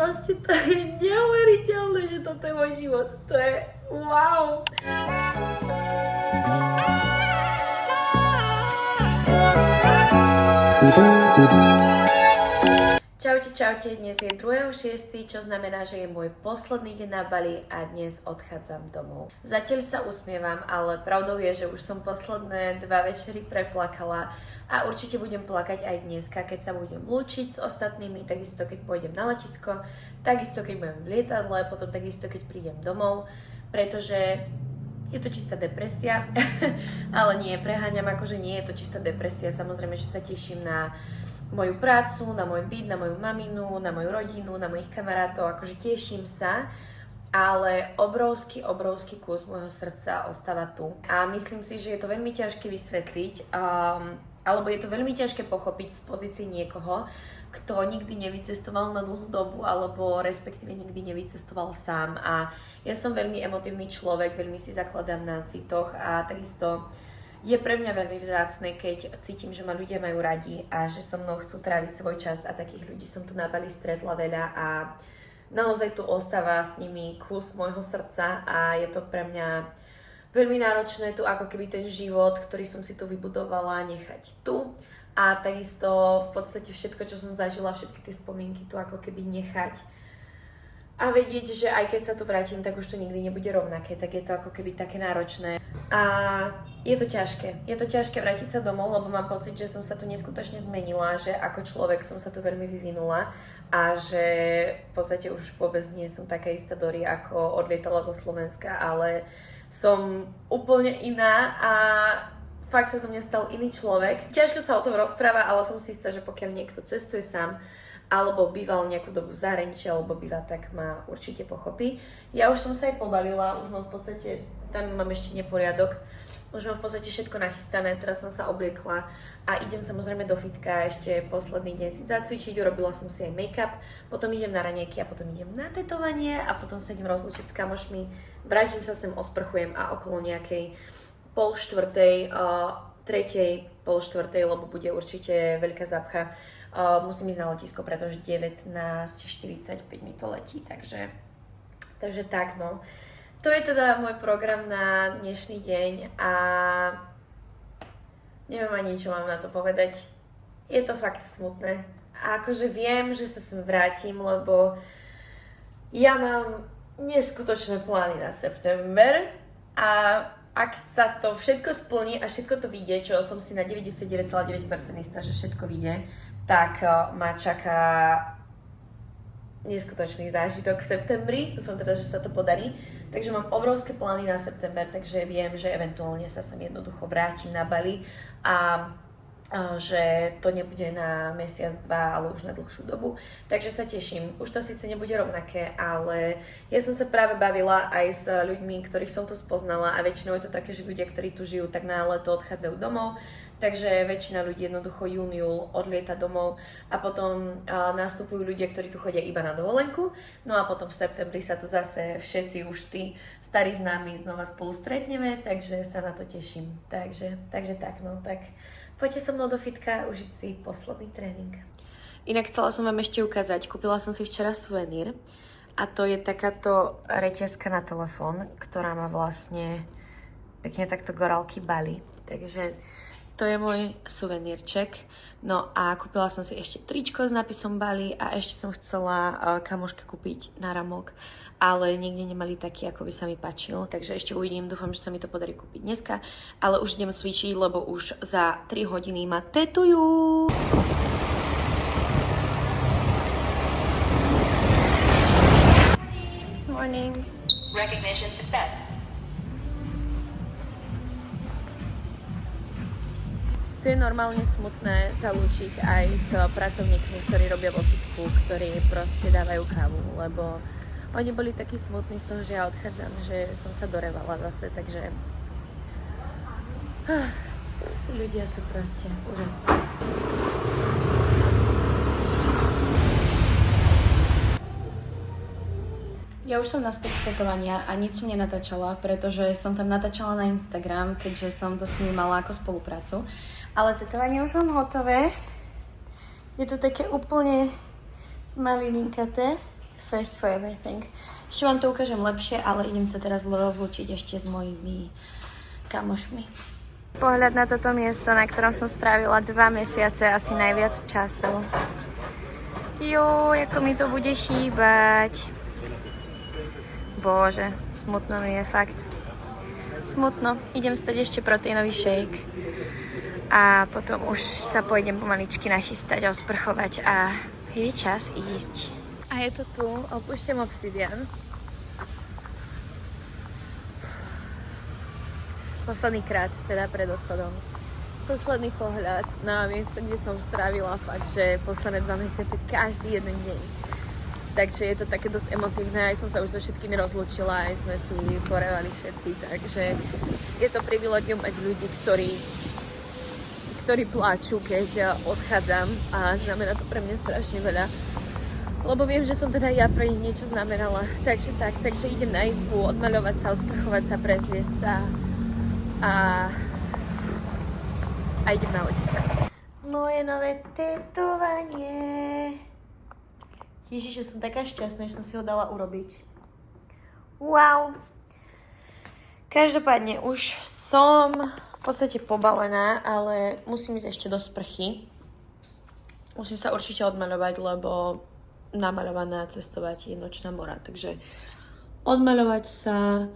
proste to je neuveriteľné, že toto je môj život. To je wow. Čaute, dnes je 2.6., čo znamená, že je môj posledný deň na Bali a dnes odchádzam domov. Zatiaľ sa usmievam, ale pravdou je, že už som posledné 2 večery preplakala a určite budem plakať aj dneska, keď sa budem lúčiť s ostatnými, takisto keď pôjdem na letisko, takisto keď budem v lietadle, potom takisto keď prídem domov, pretože je to čistá depresia, ale nie, preháňam, akože nie je to čistá depresia, samozrejme, že sa teším na moju prácu, na môj byt, na moju maminu, na moju rodinu, na mojich kamarátov, akože teším sa, ale obrovský kus môjho srdca ostáva tu. A myslím si, že je to veľmi ťažké vysvetliť, alebo je to veľmi ťažké pochopiť z pozície niekoho, kto nikdy nevycestoval na dlhú dobu, alebo respektíve nikdy nevycestoval sám. A ja som veľmi emotívny človek, veľmi si zakladám na citoch a takisto je pre mňa veľmi vzácne, keď cítim, že ma ľudia majú radi a že so mnou chcú tráviť svoj čas a takých ľudí som tu na Bali stretla veľa a naozaj tu ostáva s nimi kus môjho srdca a je to pre mňa veľmi náročné tu ako keby ten život, ktorý som si tu vybudovala, nechať tu a takisto v podstate všetko, čo som zažila, všetky tie spomienky tu ako keby nechať a vedieť, že aj keď sa tu vrátim, tak už to nikdy nebude rovnaké, tak je to ako keby také náročné. A je to ťažké vrátiť sa domov, lebo mám pocit, že som sa tu neskutočne zmenila, že ako človek som sa tu veľmi vyvinula a že v podstate už vôbec nie som taká istá Dori, ako odlietala zo Slovenska, ale som úplne iná a fakt sa zo mňa stal iný človek. Ťažko sa o tom rozpráva, ale som si istá, že pokiaľ niekto cestuje sám, alebo býval nejakú dobu v zahraničí, alebo býva, tak ma určite pochopí. Ja už som sa aj pobalila, už mám v podstate, tam mám ešte neporiadok, už mám v podstate všetko nachystané, teraz som sa obliekla a idem samozrejme do fitka, ešte posledný deň si zacvičiť, urobila som si aj make-up, potom idem na raňajky a potom idem na tetovanie a potom sa idem rozlúčiť s kamošmi, vrátim sa sem, osprchujem a okolo nejakej 3:30, 3:30, lebo bude určite veľká zápcha. Musím ísť na letisko, pretože 19:45 mi to letí, takže tak no. To je teda môj program na dnešný deň a neviem ani, čo mám na to povedať. Je to fakt smutné. A akože viem, že sa sem vrátim, lebo ja mám neskutočné plány na september a ak sa to všetko splní a všetko to vyjde, čo som si na 99,9% istá, že všetko vyjde, tak ma čaká neskutočný zážitok v septembri. Dúfam teda, že sa to podarí. Takže mám obrovské plány na september, takže viem, že eventuálne sa sem jednoducho vrátim na Bali a že to nebude na mesiac, 2, ale už na dlhšiu dobu. Takže sa teším. Už to síce nebude rovnaké, ale ja som sa práve bavila aj s ľuďmi, ktorých som tu spoznala a väčšinou je to také, že ľudia, ktorí tu žijú, tak na leto odchádzajú domov. Takže väčšina ľudí jednoducho júl odlieta domov a potom nastupujú ľudia, ktorí tu chodia iba na dovolenku. No a potom v septembri sa tu zase všetci už tí starí známi znova spolu stretneme, takže sa na to teším. Takže tak, no tak poďte so mnou do fitka užiť si posledný tréning. Inak chcela som vám ešte ukázať, kúpila som si včera suvenír a to je takáto reťazka na telefón, ktorá má vlastne pekne takto gorálky Bali. Takže to je môj suvenírček. No a kúpila som si ešte tričko s nápisom Bali a ešte som chcela kamoške kúpiť náramok, ale nikde nemali taký, ako by sa mi páčil. Takže ešte uvidím, dúfam, že sa mi to podarí kúpiť dneska. Ale už idem cvičiť, lebo už za 3 hodiny ma tetujú. Morning. Recognition success. Tu je normálne smutné sa lúčiť aj s pracovníkmi, ktorí robia vo fitku, ktorí proste dávajú kávu, lebo oni boli takí smutní z toho, že ja odchádzam, že som sa dorevala zase, takže tí ľudia sú proste úžasní. Ja už som naspäť z tetovania a nič som nenatáčala, pretože som tam natáčala na Instagram, keďže som to s nimi mala ako spoluprácu. Ale tetovanie už mám hotové. Je to také úplne malininkaté. First for everything. Ešte vám to ukážem lepšie, ale idem sa teraz rozlúčiť ešte s mojimi kamošmi. Pohľad na toto miesto, na ktorom som strávila 2 mesiace, asi najviac času. Ako mi to bude chýbať. Bože, smutno mi je fakt. Smutno. Idem stať ešte proteínový shake. A potom už sa pôjdem pomaličky nachystať a osprchovať a je čas ísť. A je to tu, opúšťam Obsidian. Posledný krát, teda pred odchodom. Posledný pohľad na miesto, kde som strávila fakt, že posledné 2 mesiace každý jeden deň. Takže je to také dosť emotívne, aj som sa už so všetkými rozlúčila, aj sme si porevali všetci, takže je to privilegium mať ľudí, ktorí pláču, keď odchádzam a znamená to pre mňa strašne veľa. Lebo viem, že som teda ja pre nich niečo znamenala. Takže idem na izbu, odmaľovať sa, osprchovať sa, prezliesť sa a idem na letisko. Moje nové tetovanie. Ježiš, som taká šťastná, že som si ho dala urobiť. Wow. Každopádne už som v podstate pobalená, ale musím ísť ešte do sprchy. Musím sa určite odmaľovať, lebo namaľovaná cestovať je nočná mora, takže odmaľovať sa,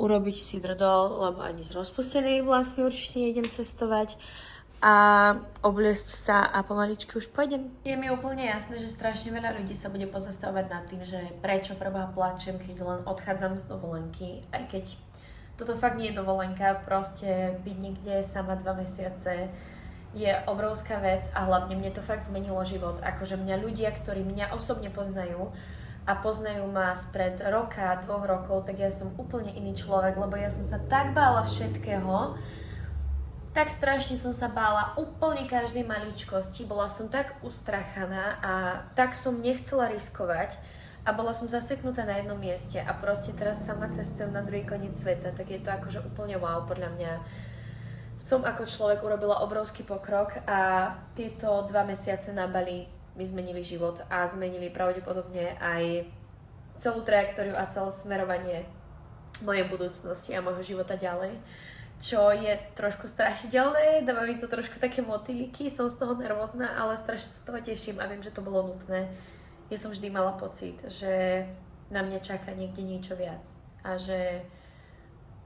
urobiť si drdol, lebo ani s rozpustenými vlasmi určite nejdem cestovať a obliecť sa a pomaličky už pôjdem. Je mi úplne jasné, že strašne veľa ľudí sa bude pozastavovať nad tým, že prečo preboha plačem, keď len odchádzam z dovolenky, aj keď toto fakt nie je dovolenka, proste byť niekde sama 2 mesiace je obrovská vec a hlavne mne to fakt zmenilo život. Akože mňa ľudia, ktorí mňa osobne poznajú a poznajú ma spred roka, 2 rokov, tak ja som úplne iný človek, lebo ja som sa tak bála všetkého, tak strašne som sa bála úplne každej maličkosti, bola som tak ustrachaná a tak som nechcela riskovať a bola som zaseknutá na jednom mieste a proste teraz sama cestujem na druhý koniec sveta, tak je to akože úplne wow podľa mňa. Som ako človek urobila obrovský pokrok a tieto 2 mesiace na Bali mi zmenili život a zmenili pravdepodobne aj celú trajektóriu a celé smerovanie mojej budúcnosti a môjho života ďalej. Čo je trošku strašidelné, dáva mi to trošku také motýliky, som z toho nervózna, ale strašne sa z toho teším a viem, že to bolo nutné. Ja som vždy mala pocit, že na mňa čaká niekde niečo viac a že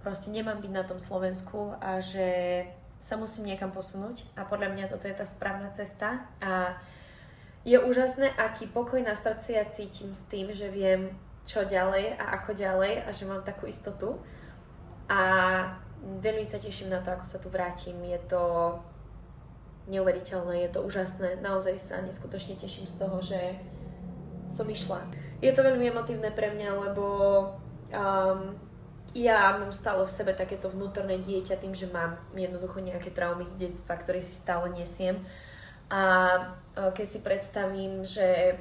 proste nemám byť na tom Slovensku a že sa musím niekam posunúť a podľa mňa toto je tá správna cesta a je úžasné, aký pokoj na srdci ja cítim s tým, že viem čo ďalej a ako ďalej a že mám takú istotu a veľmi sa teším na to, ako sa tu vrátim. Je to neuveriteľné, je to úžasné, naozaj sa neskutočne teším z toho, že som išla. Je to veľmi emotívne pre mňa, lebo ja mám stále v sebe takéto vnútorné dieťa tým, že mám jednoducho nejaké traumy z detstva, ktoré si stále nesiem. A keď si predstavím, že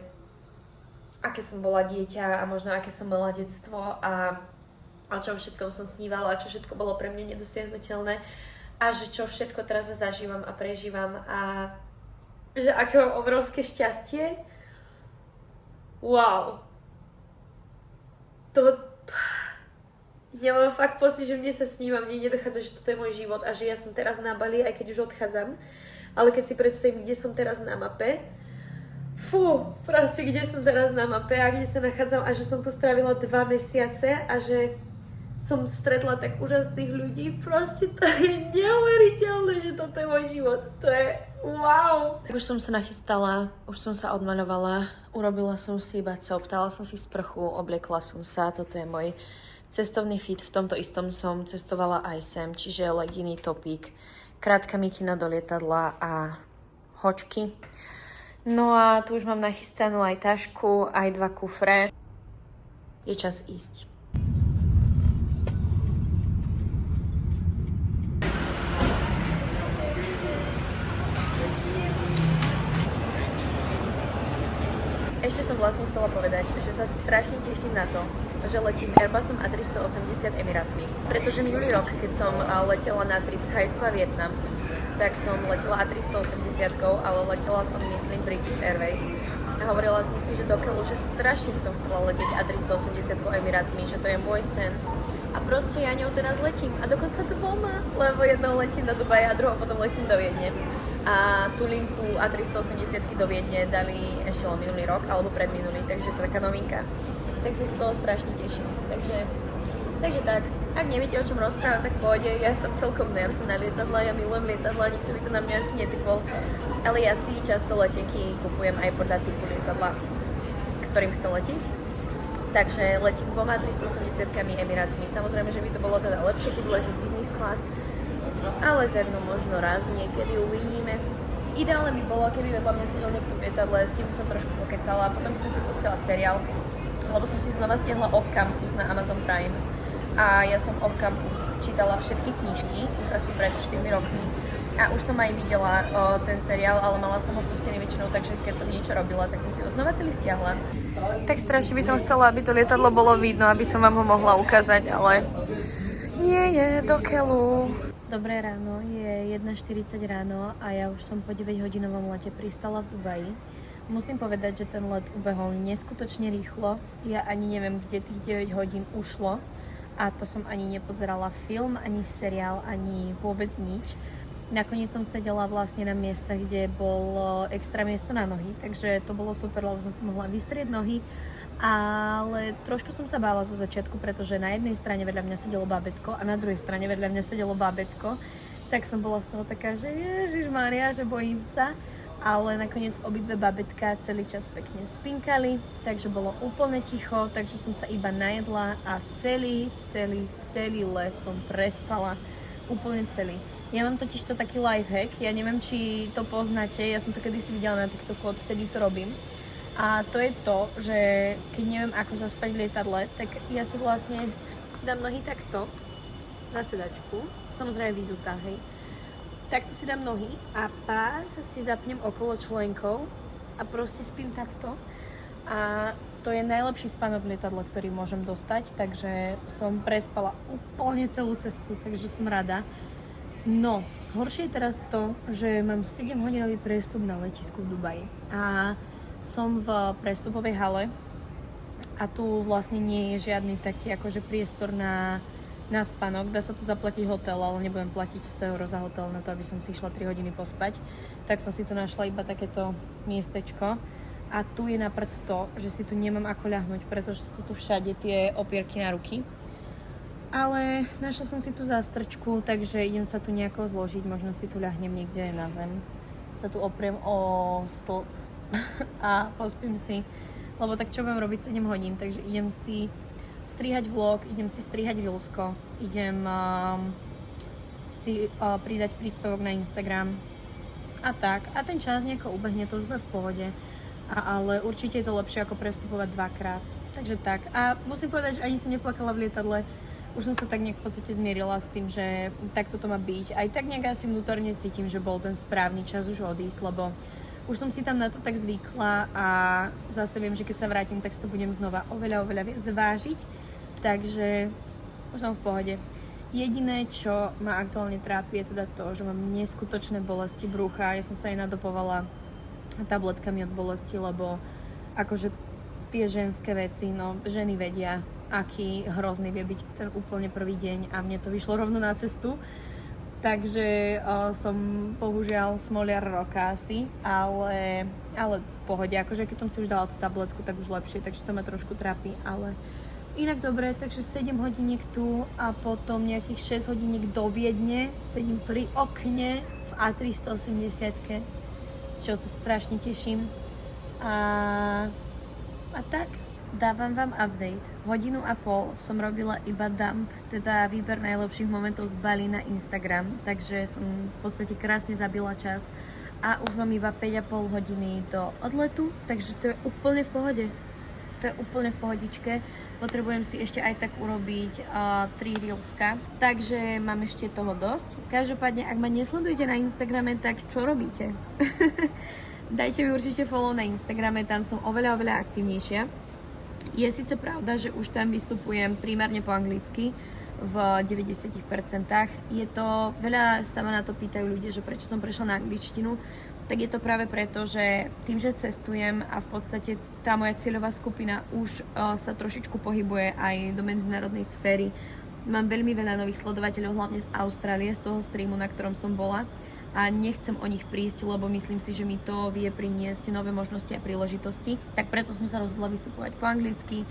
aké som bola dieťa a možno aké som mala detstvo a o čom všetkom som snívala a čo všetko bolo pre mňa nedosiahnuteľné a že čo všetko teraz zažívam a prežívam a že aké mám obrovské šťastie. Wow. Ja mám fakt pocit, že mne sa sníva, mne nedochádza, že toto je môj život a že ja som teraz na Bali, aj keď už odchádzam. Ale keď si predstavím, kde som teraz na mape, proste kde som teraz na mape a kde sa nachádzam a že som tu strávila 2 mesiace a že som stretla tak úžasných ľudí, proste to je neuveriteľné, že toto je môj život. To je wow. Už som sa nachystala, už som sa odmaľovala, urobila som si bacok, dala som si sprchu, obliekla som sa, toto je môj cestovný fit, v tomto istom som cestovala aj sem, čiže leginy, topík, krátka mikina do lietadla a hočky. No a tu už mám nachystanú aj tašku, aj 2 kufre. Je čas ísť. Ešte som vlastne chcela povedať, že sa strašne teším na to, že letím Airbusom A380 Emirátmi. Pretože minulý rok, keď som letela na trip Thajsko a Vietnam, tak som letela A380, ale letela som, myslím, British Airways. A hovorila som si, že do keľu, že strašne by som chcela letieť A380 Emirátmi, že to je môj sen. A proste ja ňou teraz letím. A dokonca dvoma, lebo jednou letím do Dubaja a druhou potom letím do Viedne. A tú linku A380 do Viedne dali ešte len minulý rok, alebo predminulý, takže to je taká novinka. Tak si z toho strašne teším. Takže tak, ak neviete, o čom rozprávať, tak pôjde. Ja som celkom nerd na lietadla, ja milujem lietadla, nikto by to na mňa asi netypol. Ale ja si často letenky kupujem aj podľa typu lietadla, ktorým chcem letieť. Takže letím dvoma 380-kami Emirátmi. Samozrejme, že by to bolo teda lepšie, keď letím business class. Ale tak no možno raz niekedy uvidíme. Ideálne by bolo, keby vedľa mňa sedel niekto v lietadle, s kým som trošku pokecala a potom by som si pustila seriál, lebo som si znova stiahla Off Campus na Amazon Prime. A ja som Off Campus čítala všetky knižky, už asi pred 4 rokmi. A už som aj videla ten seriál, ale mala som ho pustený väčšinou, takže keď som niečo robila, tak som si ho znova celý stiahla. Tak strašne by som chcela, aby to lietadlo bolo vidno, aby som vám ho mohla ukázať, ale nie je do keľu. Dobré ráno, je 1:40 ráno a ja už som po 9-hodinovom lete pristala v Dubaji. Musím povedať, že ten let ubehol neskutočne rýchlo. Ja ani neviem, kde tých 9 hodín ušlo. A to som ani nepozerala film, ani seriál, ani vôbec nič. Nakoniec som sedela vlastne na miestach, kde bolo extra miesto na nohy, takže to bolo super, lebo som si mohla vystrieť nohy. Ale trošku som sa bála zo začiatku, pretože na jednej strane vedľa mňa sedelo bábätko a na druhej strane vedľa mňa sedelo bábätko. Tak som bola z toho taká, že Ježišmária, že bojím sa. Ale nakoniec obidve bábätka celý čas pekne spinkali, takže bolo úplne ticho, takže som sa iba najedla a celý let som prespala. Úplne celý. Ja mám totiž to taký lifehack, ja neviem, či to poznáte, ja som to kedysi videla na TikToku, odtedy to robím. A to je to, že keď neviem, ako zaspať v lietadle, tak ja si vlastne dám nohy takto na sedačku, samozrejme vyzutá, hej. Takto si dám nohy a pás si zapnem okolo členkov a proste spím takto. A to je najlepší spánok v lietadle, ktorý môžem dostať, takže som prespala úplne celú cestu, takže som rada. No, horšie je teraz to, že mám 7-hodinový prestup na letisku v Dubaji. A som v prestupovej hale a tu vlastne nie je žiadny taký akože priestor na spánok. Dá sa tu zaplatiť hotel, ale nebudem platiť 100 € za hotel na to, aby som si išla 3 hodiny pospať. Tak som si tu našla iba takéto miestečko. A tu je na prd to, že si tu nemám ako ľahnuť, pretože sú tu všade tie opierky na ruky. Ale našla som si tu zástrčku, takže idem sa tu nejako zložiť, možno si tu ľahnem niekde na zem. Sa tu opriem o stĺp a pospím si, lebo tak čo budem robiť 7 hodín, takže idem si strihať vlog, idem si strihať reelsko, idem si pridať príspevok na Instagram a tak. A ten čas nejako ubehne, to už bude v pohode. Ale určite je to lepšie ako prestupovať dvakrát. Takže tak. A musím povedať, že ani som neplakala v lietadle. Už som sa tak nejak v podstate zmierila s tým, že takto to má byť. Aj tak nejak asi vnútorne cítim, že bol ten správny čas už odísť, lebo už som si tam na to tak zvykla a zase viem, že keď sa vrátim, tak si to budem znova oveľa viac vážiť. Takže už som v pohode. Jediné, čo ma aktuálne trápi, je teda to, že mám neskutočné bolesti brucha. Ja som sa aj nadopovala tabletkami od bolesti, lebo akože tie ženské veci, no ženy vedia, aký hrozný vie byť ten úplne prvý deň a mne to vyšlo rovno na cestu. Takže som bohužiaľ smoliar roka asi, ale v pohode, akože keď som si už dala tú tabletku, tak už lepšie, takže to ma trošku trápi, ale inak dobre, takže 7 hodiniek tu a potom nejakých 6 hodiniek do Viedne, sedím pri okne v A380-ke, z čoho sa strašne teším. A tak, dávam vám update. 1,5 hodiny som robila iba dump, teda výber najlepších momentov z Bali na Instagram, takže som v podstate krásne zabila čas a už mám iba 5,5 hodiny do odletu, takže to je úplne v pohode. To je úplne v pohodičke. Potrebujem si ešte aj tak urobiť 3 reelska, takže mám ešte toho dosť. Každopádne, ak ma nesledujete na Instagrame, tak čo robíte? Dajte mi určite follow na Instagrame, tam som oveľa aktívnejšia. Je síce pravda, že už tam vystupujem primárne po anglicky v 90%. Je to, veľa sa ma na to pýtajú ľudia, že prečo som prešla na angličtinu. tak je to práve preto, že tým, že cestujem a v podstate tá moja cieľová skupina už sa trošičku pohybuje aj do medzinárodnej sféry. Mám veľmi veľa nových sledovateľov, hlavne z Austrálie, z toho streamu, na ktorom som bola. A nechcem o nich prísť, lebo myslím si, že mi to vie priniesť nové možnosti a príležitosti. Tak preto som sa rozhodla vystupovať po anglicky.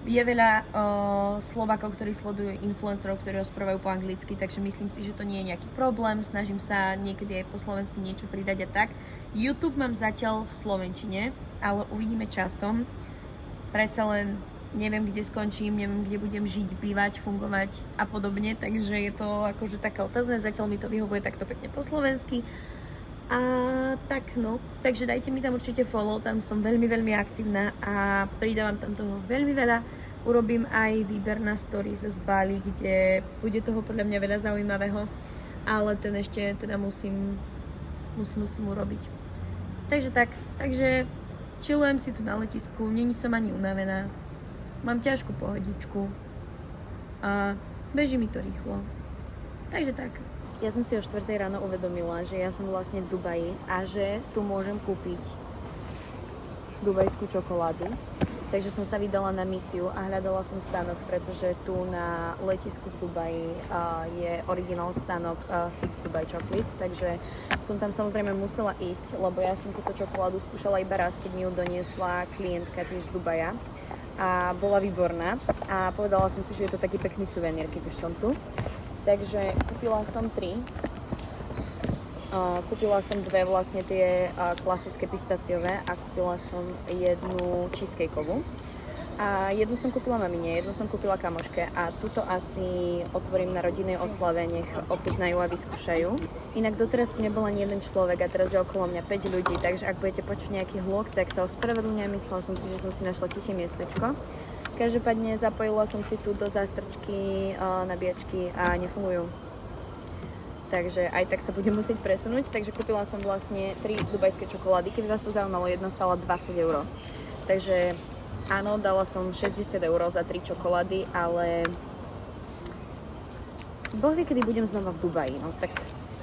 Je veľa Slovákov, ktorí sledujú influencerov, ktorí rozprávajú po anglicky, takže myslím si, že to nie je nejaký problém. Snažím sa niekedy aj po slovensky niečo pridať a tak. YouTube mám zatiaľ v slovenčine, ale uvidíme časom. Predsa len neviem, kde skončím, neviem, kde budem žiť, bývať, fungovať a podobne, takže je to akože taká otázna. Zatiaľ mi to vyhovuje takto pekne po slovensky. A tak no, takže dajte mi tam určite follow, tam som veľmi, veľmi aktívna a pridávam tam toho veľmi veľa. Urobím aj výber na stories z Bali, kde bude toho podľa mňa veľa zaujímavého, ale ten ešte teda musím urobiť. Takže tak, takže chillujem si tu na letisku, není som ani unavená, mám ťažkú pohodičku a beží mi to rýchlo. Takže tak. Ja som si o 4 ráno uvedomila, že ja som vlastne v Dubaji a že tu môžem kúpiť dubajskú čokoládu. Takže som sa vydala na misiu a hľadala som stánok, pretože tu na letisku v Dubaji je originál stánok Fix Dubai Chocolate, takže som tam samozrejme musela ísť, lebo ja som túto čokoládu skúšala iba raz, keď mi ju doniesla klientka tiež z Dubaja a bola výborná a povedala som si, že je to taký pekný suvenír, keď už som tu. Takže kúpila som 3. Kúpila som 2 vlastne tie klasické pistáciové a kúpila som jednu cheesecakeovú. A jednu som kúpila mamine, jednu som kúpila kamoške a túto asi otvorím na rodinnej oslave, nech ochutnajú a vyskúšajú. Inak doteraz tu nebol ani jeden človek a teraz je okolo mňa 5 ľudí, takže ak budete počuť nejaký hluk, tak sa ospravedlňujem, myslela som si, že som si našla tiché miestečko. Každopádne zapojila som si tu do zástrčky nabíjačky a nefungujú. Takže aj tak sa budem musieť presunúť. Takže kúpila som vlastne 3 dubajské čokolády. Keby vás to zaujímalo, jedna stála 20 €. Takže áno, dala som 60 € za 3 čokolády, ale Boh vie, kedy budem znova v Dubaji. No tak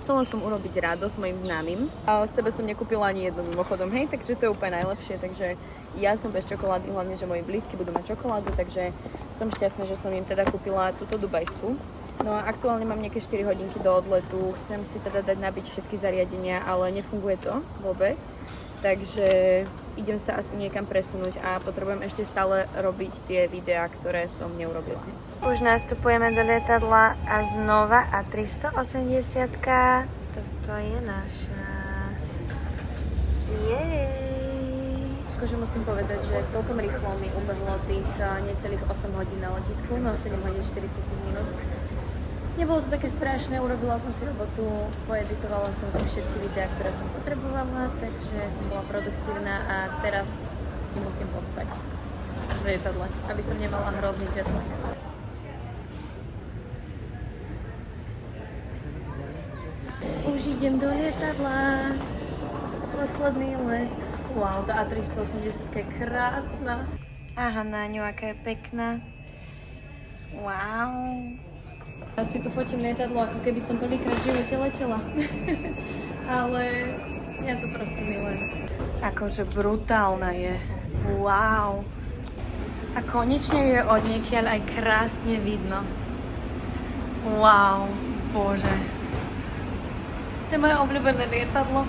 chcela som urobiť radosť mojim známym. A sebe som nekúpila ani jednu mimochodom, hej, takže to je úplne najlepšie. Takže ja som bez čokolády, hlavne, že moji blízky budú mať čokoládu, takže som šťastná, že som im teda kúpila túto dubajskú. No a aktuálne mám nejaké 4 hodinky do odletu, chcem si teda dať nabiť všetky zariadenia, ale nefunguje to vôbec. Takže idem sa asi niekam presunúť a potrebujem ešte stále robiť tie videá, ktoré som neurobila. Už nastupujeme do lietadla a znova A380-ka. Toto je naša. Jej! Akože musím povedať, že celkom rýchlo mi ubehlo tých necelých 8 hodín na letisku, no 7 hodín 45 minút. Nebolo to také strašné, urobila som si robotu, poeditovala som si všetky videá, ktoré som potrebovala, takže som bola produktívna a teraz si musím pospať v lietadle, aby som nemala hrozný jetlag. Už idem do lietadla, posledný let. Wow, tá A380 je krásna. Aha, Náňu, aká je pekná. Wow. Ja si tu fotím lietadlo, ako keby som prvýkrát v živote letela. Ale ja to proste milujem. Akože brutálna je. Wow. A konečne ju je odniekiaľ aj krásne vidno. Wow, bože. To je moje obľúbené lietadlo.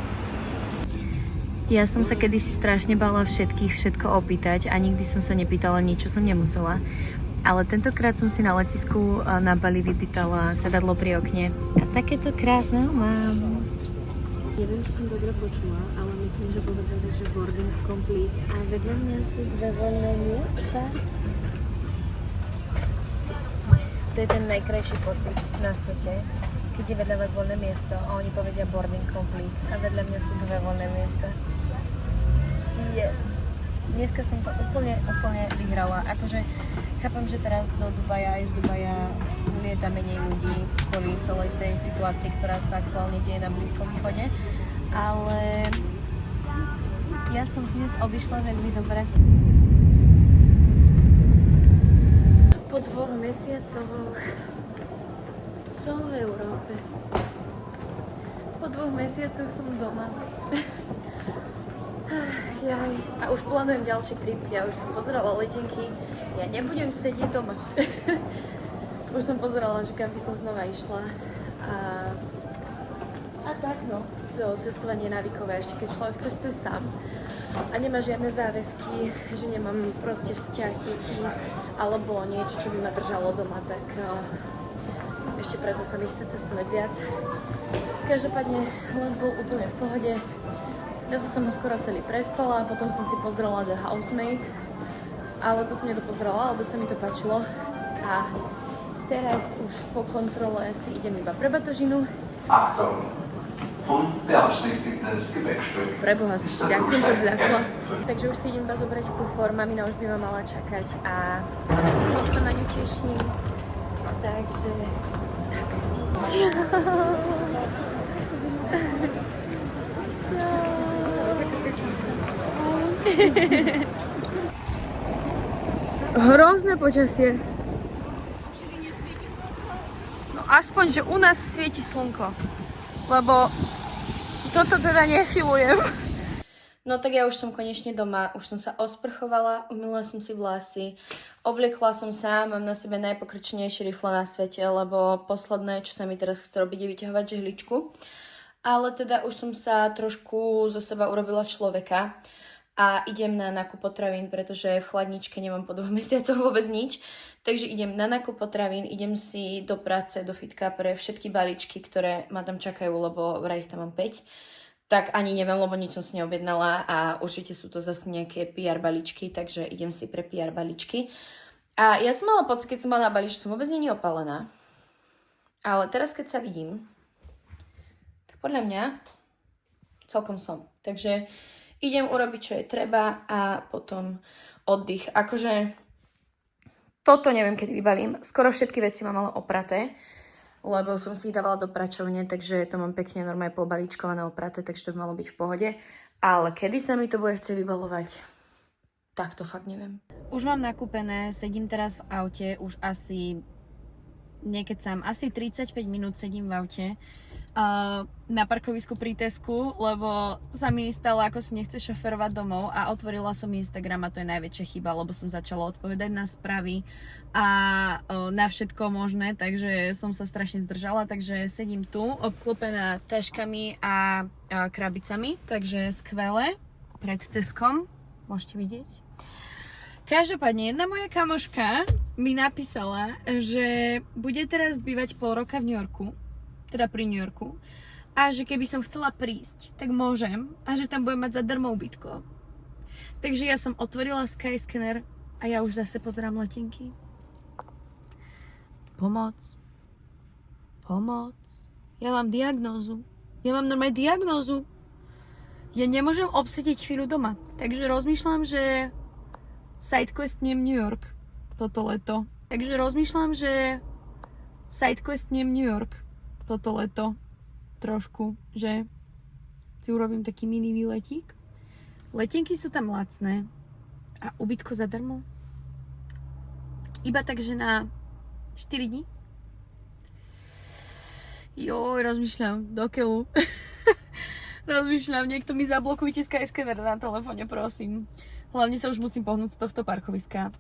Ja som sa kedysi strašne bála všetkých všetko opýtať a nikdy som sa nepýtala nič, čo som nemusela. Ale tentokrát som si na letisku na Bali vypýtala sedadlo pri okne. A takéto krásne mám. Neviem, či som dobre počula, ale myslím, že povedali, že boarding complete. A vedľa mňa sú 2 voľné miesta. To je ten najkrajší pocit na svete, keď je vedľa vás voľné miesto a oni povedia boarding complete. A vedľa mňa sú 2 voľné miesta. Yes. Dneska som to úplne vyhrala. Akože chápam, že teraz do Dubaja aj z Dubaja lieta menej ľudí kvôli celej tej situácii, ktorá sa aktuálne deje na Blízkom východe. Ale ja som dnes odišla veľmi dobre. Po 2 mesiacoch som v Európe. Po 2 mesiacoch som doma. Jaj. A už plánujem ďalší trip. Ja už som pozerala letenky. Ja nebudem sedieť doma. Už som pozerala, že kam by som znova išla. A tak no. To cestovanie je návykové, ešte keď človek cestuje sám a nemá žiadne záväzky, že nemám proste vzťah detí alebo niečo, čo by ma držalo doma, tak ešte preto sa mi chce cestovať viac. Každopádne len bol úplne v pohode. Ja som ho skoro celý prespala, potom som si pozrela The Housemaid, ale to som nedopozerala, ale to sa mi to páčilo. A teraz už po kontrole si idem iba pre batožinu. Achtung! Und beabsichtigtes Gepäckstück. Preboha, jak som sa zľakla. Takže už si idem iba zobrať kufor, mamina už by ma mala čakať a moc sa na ňu teším. Takže... Hrozné počasie. No aspoň, že u nás svieti slnko. Lebo toto teda nefilujem. No tak ja už som konečne doma, už som sa osprchovala, umyla som si vlasy, obliekla som sa, mám na sebe najpokročnejšie rifle na svete, lebo posledné, čo sa mi teraz chce robiť, je vyťahovať žehličku. Ale teda už som sa trošku zo seba urobila človeka a idem na nákup potravín, pretože v chladničke nemám po 2 mesiacoch vôbec nič. Takže idem na nákup potravín, idem si do práce, do fitka pre všetky balíčky, ktoré ma tam čakajú, lebo vraj ich tam mám 5. Tak ani neviem, lebo nič som si neobjednala a určite sú to zase nejaké PR balíčky, takže idem si pre PR balíčky. A ja som mala pocit, keď som mala balíč, že som vôbec nie opálená. Ale teraz, keď sa vidím, tak podľa mňa celkom som. Takže idem urobiť, čo je treba a potom oddych. Akože toto neviem, kedy vybalím. Skoro všetky veci mám ale opraté, lebo som si ich dávala do pračovne, takže to mám pekne normálne pobalíčkované opraté, takže to by malo byť v pohode. Ale kedy sa mi to bude chcieť vybalovať, tak to fakt neviem. Už mám nakúpené, sedím teraz v aute, už asi, nekecam, asi 35 minút sedím v aute. Na parkovisku pri Tesku, lebo sa mi stalo, ako si nechce šoferovať domov a otvorila som Instagram a to je najväčšia chyba, lebo som začala odpovedať na správy a na všetko možné, takže som sa strašne zdržala, takže sedím tu obklopená taškami a krabicami, takže skvelé, pred Teskom, môžete vidieť. Každopádne, jedna moja kamoška mi napísala, že bude teraz bývať pol roka v New Yorku, teda pri New Yorku, a že keby som chcela prísť, tak môžem a že tam budem mať zadarmo ubytko. Takže ja som otvorila Skyscanner a ja už zase pozerám letenky. Pomoc. Pomoc. Ja mám diagnózu. Ja mám normálne diagnózu. Ja nemôžem obsediť chvíľu doma. Takže rozmýšľam, že sidequestnem New York toto leto. Takže rozmýšľam, že sidequestnem New York toto leto trošku, že si urobím taký mini výletík. Letenky sú tam lacné a ubytko zadarmo. Iba takže na 4 dní. Joj, rozmýšľam, do keľu. Rozmýšľam, niekto mi zablokujte Skyscanner na telefóne, prosím. Hlavne sa už musím pohnúť z tohto parkoviska.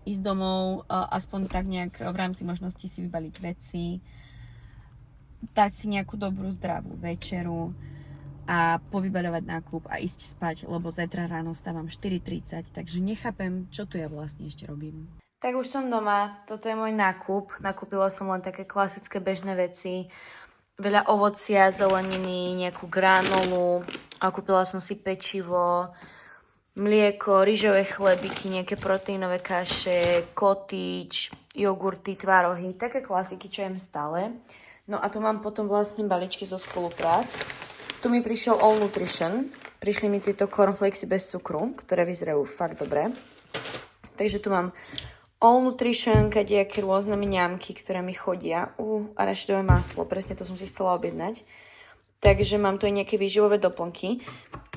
Ísť domov, aspoň tak nejak v rámci možnosti si vybaliť veci, dať si nejakú dobrú zdravú večeru a povybaľovať nákup a ísť spať, lebo zajtra ráno stávam 4:30, takže nechápem, čo tu ja vlastne ešte robím. Tak už som doma, toto je môj nákup. Nakúpila som len také klasické bežné veci, veľa ovocia, zeleniny, nejakú granolu a kúpila som si pečivo, mlieko, rýžové chlebiky, nejaké proteínové kaše, cottage, jogurty, tvarohy, také klasiky, čo jem stále. No a tu mám potom vlastne balíčky zo spoluprác. Tu mi prišiel All Nutrition. Prišli mi tieto cornflakesy bez cukru, ktoré vyzerajú fakt dobre. Takže tu mám All Nutrition, kadejaké rôzne mňamky, ktoré mi chodia. Arašidové maslo, presne to som si chcela objednať. Takže mám tu aj nejaké výživové doplnky.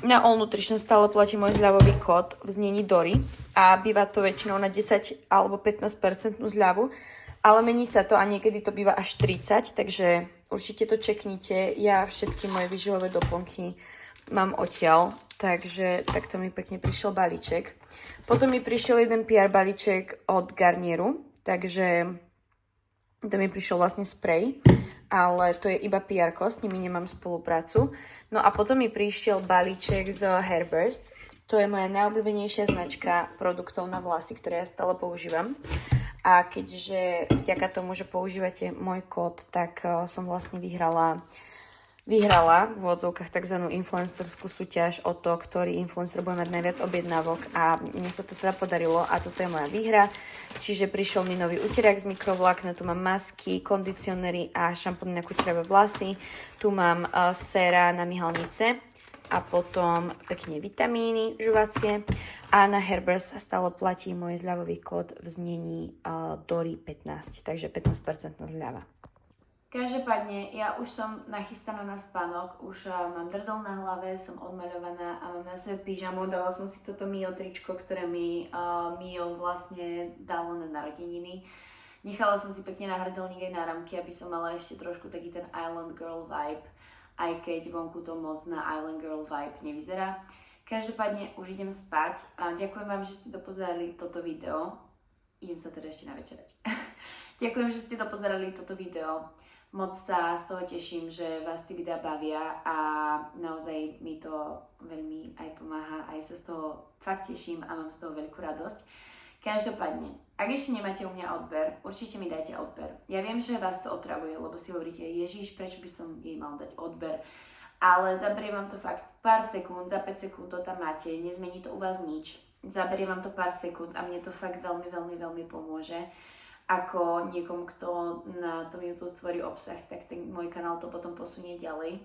Na All Nutrition stále platí môj zľavový kód v znení Dory a býva to väčšinou na 10 alebo 15% zľavu. Ale mení sa to a niekedy to býva až 30, takže určite to čeknite. Ja všetky moje výživové doplnky mám odtiaľ, takže takto mi pekne prišiel balíček. Potom mi prišiel jeden PR balíček od Garnieru, takže to mi prišiel vlastne sprej, ale to je iba PR-ko, s nimi nemám spoluprácu. No a potom mi prišiel balíček z Hairburst. To je moja najobľúbenejšia značka produktov na vlasy, ktoré ja stále používam. A keďže vďaka tomu, že používate môj kód, tak som vlastne vyhrala v odzvukách tzv. Influencerskú súťaž o to, ktorý influencer bude mať najviac objednávok a mne sa to teda podarilo a toto je moja výhra. Čiže prišiel mi nový utierák z mikrovlákna, tu mám masky, kondicionéry a šampóny na kučeravé vlasy. Tu mám séra na myhalnice a potom pekne vitamíny žuvacie. A na Hairburst stále platí môj zľavový kód v znení DORY15, takže 15% zľava. Každopádne, ja už som nachystaná na spánok, už mám drdol na hlave, som odmaľovaná a mám na sebe pyžamu. Dala som si toto Mio tričko, ktoré mi Mio vlastne dalo na narodeniny. Nechala som si pekne na hrdelník aj náramky, aby som mala ešte trošku taký ten Island Girl vibe, aj keď vonku to moc na Island Girl vibe nevyzerá. Každopádne už idem spať a ďakujem vám, že ste dopozerali toto video. Idem sa teda ešte navečerať. Ďakujem, že ste dopozerali toto video. Moc sa z toho teším, že vás tie videá bavia a naozaj mi to veľmi aj pomáha, aj sa z toho fakt teším a mám z toho veľkú radosť. Každopádne, ak ešte nemáte u mňa odber, určite mi dajte odber. Ja viem, že vás to otravuje, lebo si hovoríte, Ježiš, prečo by som jej mal dať odber? Ale zaberie vám to fakt pár sekúnd, za 5 sekúnd to tam máte, nezmení to u vás nič. Zaberie vám to pár sekúnd a mne to fakt veľmi, veľmi, veľmi pomôže. Ako niekomu, kto na tom YouTube tvorí obsah, tak ten môj kanál to potom posunie ďalej.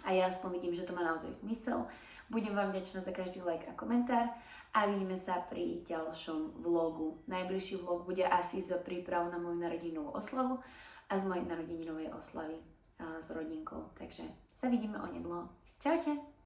A ja aspoň vidím, že to má naozaj zmysel. Budem vám vďačná za každý like a komentár a vidíme sa pri ďalšom vlogu. Najbližší vlog bude asi z príprav na moju narodinovú oslavu a z mojej narodeninovej oslavy s rodinkou. Takže sa vidíme onedlho. Čaute!